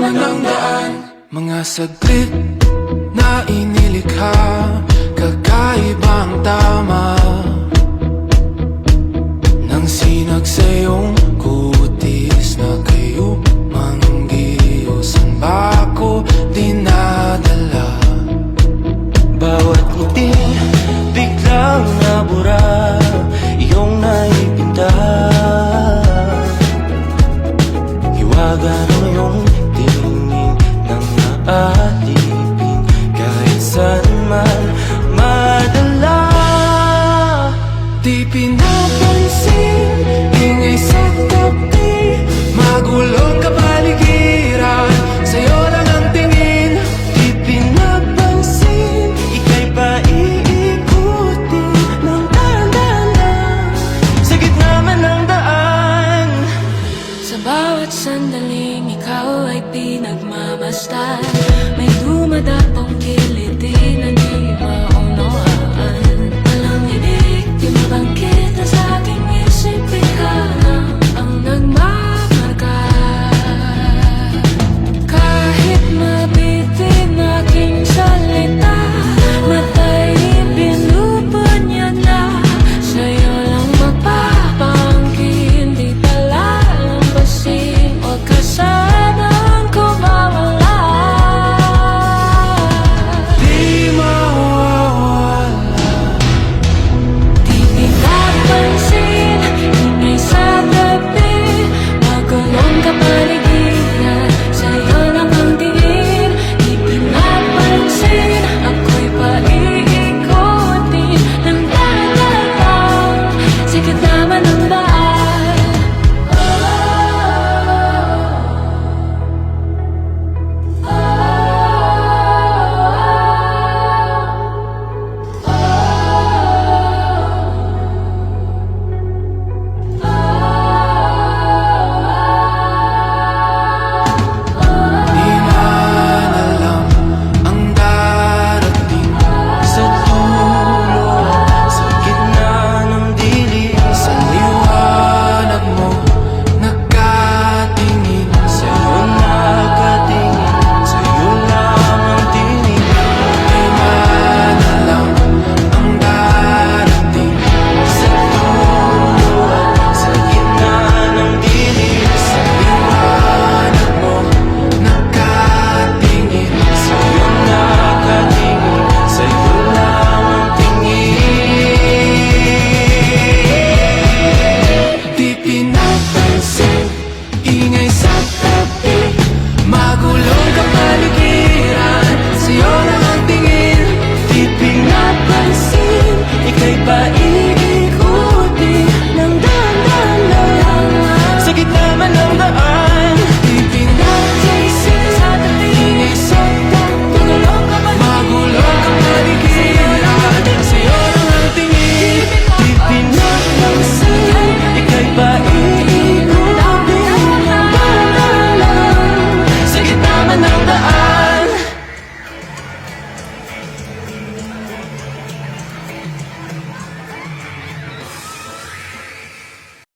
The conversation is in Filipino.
naman ang daan. Mga saglit na inilikha, kakaibang tama nang sinag sa iyong kutis na kayo manggiyo. San ba ako dinadala? Bawat ngiti biglang nabura, iyong naipinta. Hiwaga ng iyong tingin nang naatipin, kahit saan man madala. Di pinapansin, ingay sa tabi, magulong kapaligiran, sa'yo lang ang tingin. Di pinapansin, ika'y paiikutin ng dahan-dahan sa gitna man ng daan. Sa bawat sandaling ikaw ay pinagmamasdan, may dumadapong kiliti na di maunawaan. Walang ibig, di mabangkit na sa aking isip, ikaw lang ang nagmamarka. Kahit mabitin aking salita, matay binubunyag na, sa'yo lang magpapangkin, di palalampasin, huwag ka sanang kumawala. Di mawawala. Di pinapansin, ingay sa gabi, magulong kapaligiran, sa'yo lang ang tingin. Di pinapansin, ako'y paiikutin ng dahan-dahan sa gitna man ng daan. Di man alam ang darating Sa dulo, sa gitna ng dilim, sa liwanag mo, nagkatingin. sa'yo nakatingin, sa'yo lang ang tingin. Di man alam ang darating Sa dulo, sa gitna ng dilim, sa liwanag mo, nagkatingin. sa'yo nakatingin, sa'yo lang ang tingin. Di pinapansin, ingay sa tabi, magulong kapaligiran, sa'yo lang ang tingin. Di pinapansin, ika'y paiikutin